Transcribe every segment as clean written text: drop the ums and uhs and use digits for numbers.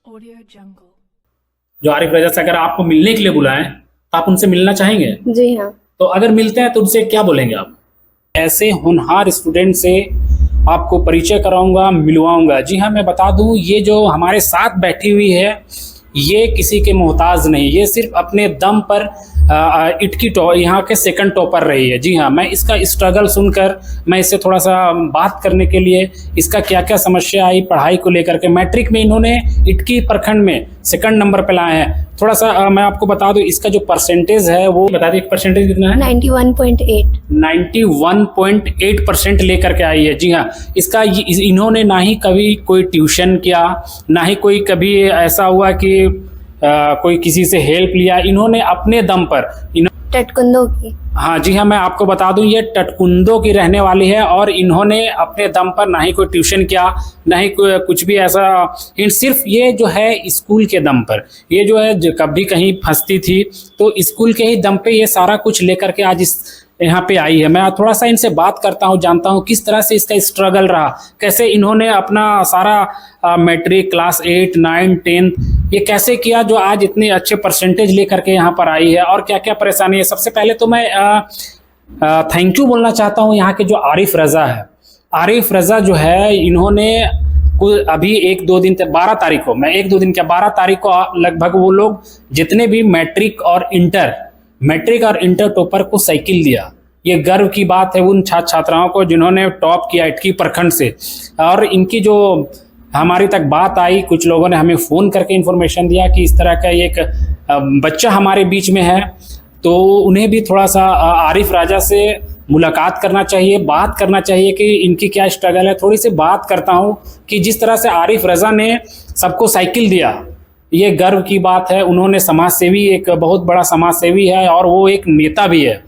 Audio Jungle. जो आरिफ रजा से अगर आपको मिलने के लिए बुलाएं तो आप उनसे मिलना चाहेंगे? जी हाँ। तो अगर मिलते हैं तो उनसे क्या बोलेंगे आप? ऐसे होनहार स्टूडेंट से आपको परिचय कराऊंगा, मिलवाऊंगा। जी हाँ, मैं बता दूं, ये जो हमारे साथ बैठी हुई है ये किसी के मोहताज नहीं, ये सिर्फ अपने दम पर यहाँ के सेकंड टॉपर रही है। जी हाँ, मैं इसका स्ट्रगल सुनकर मैं इससे थोड़ा सा बात करने के लिए, इसका क्या क्या समस्या आई पढ़ाई को लेकर के। मैट्रिक में इन्होंने इटकी प्रखंड में सेकंड नंबर पे लाए हैं। थोड़ा सा मैं आपको बता दूं, इसका जो परसेंटेज है वो बता दें, परसेंटेज कितना है? 91.8। 91.8% लेकर के आई है। जी हाँ, इसका इन्होंने ना ही कभी कोई ट्यूशन किया, ना ही कोई कभी ऐसा हुआ कि कोई किसी से हेल्प लिया। इन्होंने अपने दम पर टटकुंदो की। हाँ जी हाँ, मैं आपको बता दूं, ये टटकुंदो की रहने वाली है और इन्होंने अपने दम पर ना ही कोई ट्यूशन किया, ना ही कुछ भी ऐसा, सिर्फ ये जो है स्कूल के दम पर, ये जो है कभी कहीं फंसती थी तो स्कूल के ही दम पे ये सारा कुछ लेकर के आज इस यहाँ पे आई है। मैं थोड़ा सा इनसे बात करता हूँ, जानता हूँ किस तरह से इसका स्ट्रगल रहा, कैसे इन्होंने अपना सारा मैट्रिक, क्लास 8, 9, 10 ये कैसे किया जो आज इतने अच्छे परसेंटेज लेकर के यहाँ पर आई है, और क्या क्या परेशानी है। सबसे पहले तो मैं थैंक यू बोलना चाहता हूँ यहाँ के जो आरिफ रजा है। आरिफ रजा जो है, इन्होंने अभी 1-2 दिन तक 12 तारीख को, मैं 1-2 दिन क्या 12 तारीख को लगभग वो लोग जितने भी मैट्रिक और इंटर टॉपर को साइकिल दिया। ये गर्व की बात है उन छात्र छात्राओं को जिन्होंने टॉप किया इटकी प्रखंड से। और इनकी जो हमारी तक बात आई, कुछ लोगों ने हमें फ़ोन करके इन्फॉर्मेशन दिया कि इस तरह का एक बच्चा हमारे बीच में है, तो उन्हें भी थोड़ा सा आरिफ राजा से मुलाकात करना चाहिए, बात करना चाहिए कि इनकी क्या स्ट्रगल है। थोड़ी सी बात करता हूँ कि जिस तरह से आरिफ रजा ने सबको साइकिल दिया, ये गर्व की बात है। उन्होंने समाज सेवी, एक बहुत बड़ा समाज सेवी है और वो एक नेता भी है।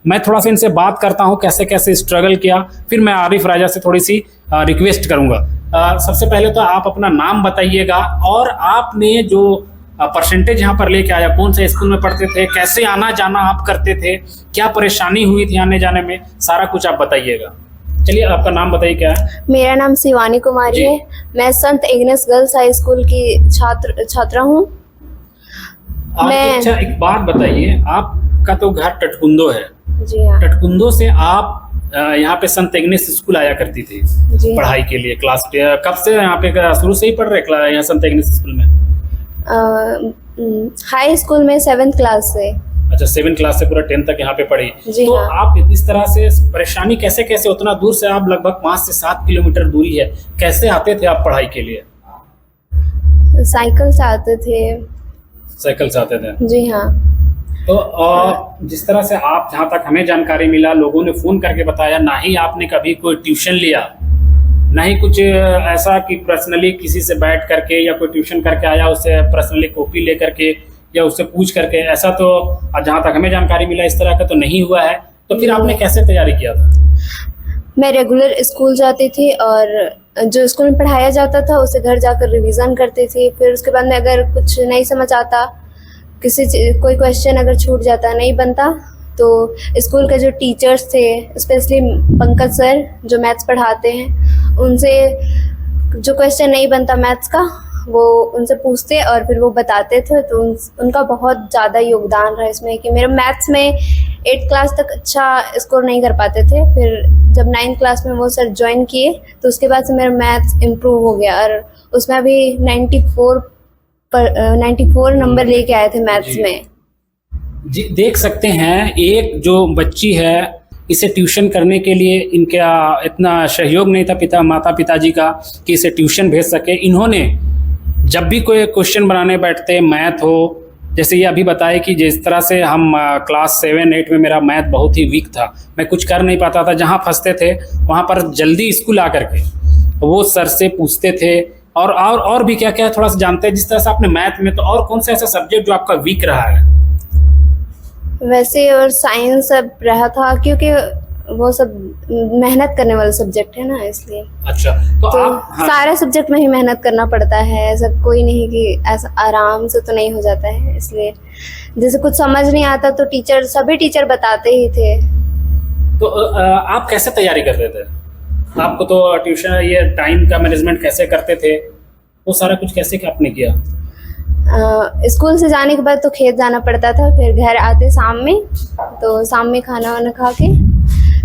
मैं थोड़ा सा इनसे बात करता हूँ कैसे कैसे स्ट्रगल किया, फिर मैं आरिफ राजा से थोड़ी सी रिक्वेस्ट करूँगा। सबसे पहले तो आप अपना नाम बताइएगा और आपने जो परसेंटेज यहाँ पर लेके आया, कौन से स्कूल में पढ़ते थे, कैसे आना जाना आप करते थे, क्या परेशानी हुई थी आने जाने में, सारा कुछ आप बताइएगा। चलिए, आपका नाम बताइए क्या है? मेरा नाम शिवानी कुमारी है। मैं संत इग्नेस गर्ल्स हाई स्कूल की छात्रा हूँ। अच्छा, एक बात बताइए, आपका तो घर टटकुंदो है। जी हाँ। टटकुंदो से आप यहाँ पे संत इग्नेस स्कूल आया करती थी पढ़ाई के लिए। क्लास कब से यहाँ पे, शुरू से ही पढ़ रहे यहाँ संत इग्नेस स्कूल में? हाई स्कूल में 7th क्लास से। अच्छा, 7th क्लास से पूरा 10th तक यहाँ पे पढ़ी। तो हाँ। आप इस तरह से परेशानी कैसे कैसे, उतना दूर से आप, लगभग 5 से 7 किलोमीटर दूरी है, कैसे आते थे आप पढ़ाई के लिए? साइकिल से आते थे। साइकिल से आते थे? जी हाँ। तो जिस तरह से आप, जहाँ तक हमें जानकारी मिला, लोगों ने फ़ोन करके बताया, ना ही आपने कभी कोई ट्यूशन लिया, ना ही कुछ ऐसा कि पर्सनली किसी से बैठ करके या कोई ट्यूशन करके आया, उससे पर्सनली कॉपी ले करके या उससे पूछ करके, ऐसा तो जहाँ तक हमें जानकारी मिला इस तरह का तो नहीं हुआ है। तो फिर आपने कैसे तैयारी किया था? मैं रेगुलर स्कूल जाती थी और जो स्कूल में पढ़ाया जाता था उसे घर जाकर रिवीजन करती थी। फिर उसके बाद में अगर कुछ नहीं समझ आता, कोई क्वेश्चन अगर छूट जाता, नहीं बनता, तो स्कूल के जो टीचर्स थे, स्पेशली पंकज सर जो मैथ्स पढ़ाते हैं, उनसे जो क्वेश्चन नहीं बनता मैथ्स का, वो उनसे पूछते और फिर वो बताते थे। तो उनका बहुत ज़्यादा योगदान रहा इसमें कि मेरे मैथ्स में 8th क्लास तक अच्छा स्कोर नहीं कर पाते थे। फिर जब 9th क्लास में वो सर ज्वाइन किए तो उसके बाद से मेरा मैथ्स इम्प्रूव हो गया और उसमें अभी 94 नंबर लेके आए थे मैथ्स में। जी, देख सकते हैं, एक जो बच्ची है, इसे ट्यूशन करने के लिए इनका इतना सहयोग नहीं था माता पिताजी का कि इसे ट्यूशन भेज सके। इन्होंने जब भी कोई क्वेश्चन बनाने बैठते, मैथ हो, जैसे ये अभी बताए कि जिस तरह से हम क्लास 7-8 में मेरा मैथ बहुत ही वीक था, मैं कुछ कर नहीं पाता था, जहाँ फंसते थे वहाँ पर जल्दी स्कूल आकर के वो सर से पूछते थे। और भी क्या क्या थोड़ा सा जानते हैं। जिस तरह से आपने मैथ में, तो और कौन सा ऐसा सब्जेक्ट जो आपका वीक रहा है? वैसे और साइंस सब रहा था, क्योंकि वो सब मेहनत करने वाला सब्जेक्ट है ना, इसलिए। अच्छा, तो आप, हाँ, सारे सब्जेक्ट में ही मेहनत करना पड़ता है, ऐसा कोई नहीं कि ऐसा आराम से तो नहीं हो जाता है। इसलिए जैसे कुछ समझ नहीं आता तो सभी टीचर बताते ही थे। तो आप कैसे तैयारी करते थे? आपको तो ट्यूशन, ये टाइम का मैनेजमेंट कैसे करते थे? वो सारा कुछ कैसे क्या आपने किया? स्कूल से जाने के बाद तो खेत जाना पड़ता था, फिर घर आते शाम में, तो शाम में खाना वाना खा के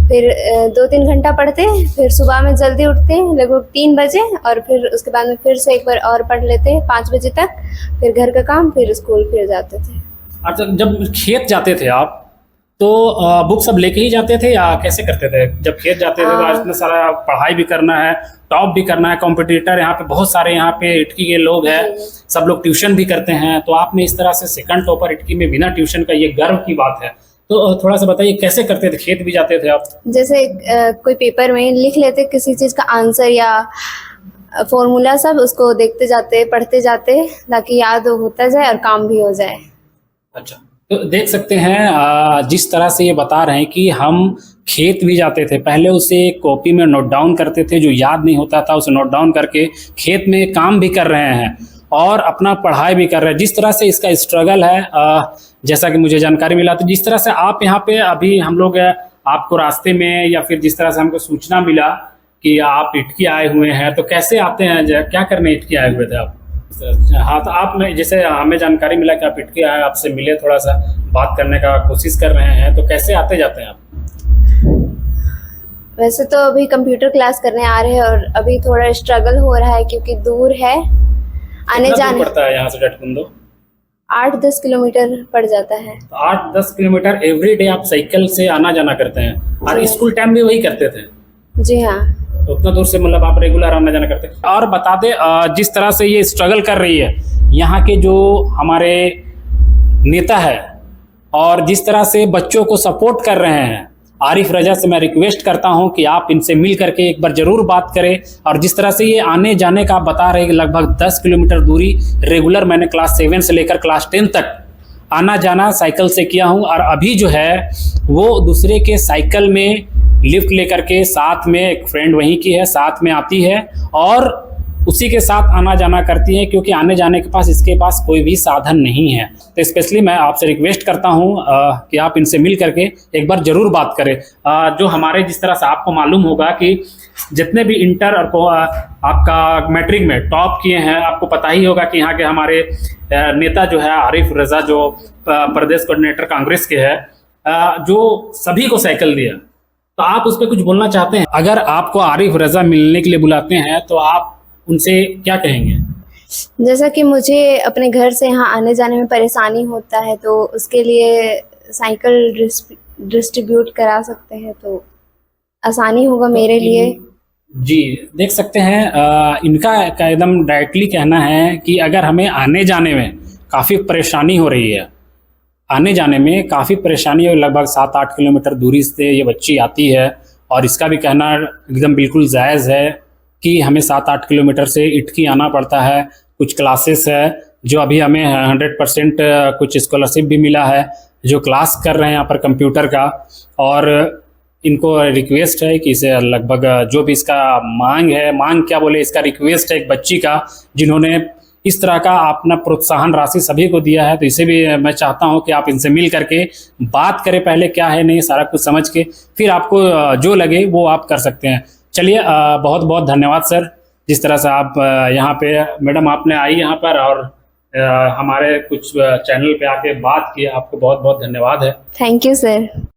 फिर 2-3 घंटा पढ़ते, फिर सुबह में जल्दी उठते लगभग 3 बजे, और फिर उसके बाद में फिर से एक बार और पढ़ लेते 5 बजे तक, फिर घर का काम, फिर स्कूल फिर जाते थे। अच्छा, जब खेत जाते थे आप तो बुक सब लेके ही जाते थे या कैसे करते थे? जब खेत जाते थे तो आज इतना सारा पढ़ाई भी करना है, टॉप भी करना है, कॉम्पिटिटर यहाँ पे बहुत सारे, यहाँ पे इटकी के लोग हैं, सब लोग ट्यूशन भी करते हैं, तो आपने इस तरह से सेकंड टॉपर इटकी में बिना ट्यूशन का, ये गर्व की बात है। तो थोड़ा सा बताइए कैसे करते थे, खेत भी जाते थे आप? जैसे कोई पेपर में लिख लेते किसी चीज़ का आंसर या फॉर्मूला, सब उसको देखते जाते, पढ़ते जाते, ताकि याद होता जाए और काम भी हो जाए। अच्छा, तो देख सकते हैं जिस तरह से ये बता रहे हैं कि हम खेत भी जाते थे, पहले उसे कॉपी में नोट डाउन करते थे, जो याद नहीं होता था उसे नोट डाउन करके खेत में काम भी कर रहे हैं और अपना पढ़ाई भी कर रहे हैं। जिस तरह से इसका स्ट्रगल है, जैसा कि मुझे जानकारी मिला, तो जिस तरह से आप यहाँ पे अभी हम लोग आपको रास्ते में या फिर जिस तरह से हमको सूचना मिला कि आप इटकी आए हुए हैं, तो कैसे आते हैं, क्या करने इटकी आए हुए थे आप? हाँ, तो आप जैसे हमें जानकारी मिला कि आप इटकी आए, आपसे मिले, थोड़ा सा बात करने का कोशिश कर रहे हैं, तो कैसे आते जाते हैं आप? वैसे तो अभी कंप्यूटर क्लास करने आ रहे हैं, और अभी थोड़ा स्ट्रगल हो रहा है क्योंकि दूर है आने जाने। पड़ता है यहाँ से टटकुंदो? 8-10 किलोमीटर पड़ जाता है। तो 8-10 किलोमीटर एवरी डे आप साइकिल से आना जाना करते हैं, और स्कूल टाइम भी वही करते थे? जी हाँ। तो उतना दूर से मतलब आप रेगुलर आना जाना करते हैं। और बता दे, जिस तरह से ये स्ट्रगल कर रही है यहाँ के जो हमारे नेता है, और जिस तरह से बच्चों को सपोर्ट कर रहे हैं, आरिफ रजा से मैं रिक्वेस्ट करता हूं कि आप इनसे मिल करके एक बार ज़रूर बात करें। और जिस तरह से ये आने जाने का आप बता रहे हैं, लगभग 10 किलोमीटर दूरी रेगुलर मैंने क्लास 7 से लेकर क्लास 10 तक आना जाना साइकिल से किया हूं, और अभी जो है वो दूसरे के साइकिल में लिफ्ट लेकर के, साथ में एक फ्रेंड वहीं की है, साथ में आती है और उसी के साथ आना जाना करती है, क्योंकि आने जाने के पास इसके पास कोई भी साधन नहीं है। तो स्पेशली मैं आपसे रिक्वेस्ट करता हूं कि आप इनसे मिल करके एक बार ज़रूर बात करें। जो हमारे, जिस तरह से आपको मालूम होगा कि जितने भी इंटर और आपका मैट्रिक में टॉप किए हैं, आपको पता ही होगा कि यहाँ के हमारे नेता जो है आरिफ रजा, जो प्रदेश कोऑर्डिनेटर कांग्रेस के है, जो सभी को साइकिल दिया। तो आप उस पर कुछ बोलना चाहते हैं? अगर आपको आरिफ रजा मिलने के लिए बुलाते हैं तो आप उनसे क्या कहेंगे? जैसा कि मुझे अपने घर से यहाँ आने जाने में परेशानी होता है, तो उसके लिए साइकिल डिस्ट्रीब्यूट करा सकते हैं तो आसानी होगा मेरे लिए। जी, देख सकते हैं इनका एकदम डायरेक्टली कहना है कि अगर हमें आने जाने में काफ़ी परेशानी हो रही है, आने जाने में काफ़ी परेशानी है, लगभग 7-8 किलोमीटर दूरी से ये बच्ची आती है, और इसका भी कहना एकदम बिल्कुल जायज़ है कि हमें 7-8 किलोमीटर से इटकी आना पड़ता है। कुछ क्लासेस है जो अभी हमें 100% कुछ स्कॉलरशिप भी मिला है, जो क्लास कर रहे हैं यहाँ पर कंप्यूटर का, और इनको रिक्वेस्ट है कि इसे लगभग जो भी इसका मांग है, मांग क्या बोले, इसका रिक्वेस्ट है एक बच्ची का, जिन्होंने इस तरह का अपना प्रोत्साहन राशि सभी को दिया है। तो इसे भी मैं चाहता हूं कि आप इनसे मिल करके बात करें, पहले क्या है नहीं सारा कुछ समझ के, फिर आपको जो लगे वो आप कर सकते हैं। चलिए, बहुत बहुत धन्यवाद सर, जिस तरह से आप यहाँ पे, मैडम आपने आई यहाँ पर और हमारे कुछ चैनल पे आके बात की, आपको बहुत बहुत धन्यवाद है। Thank you sir.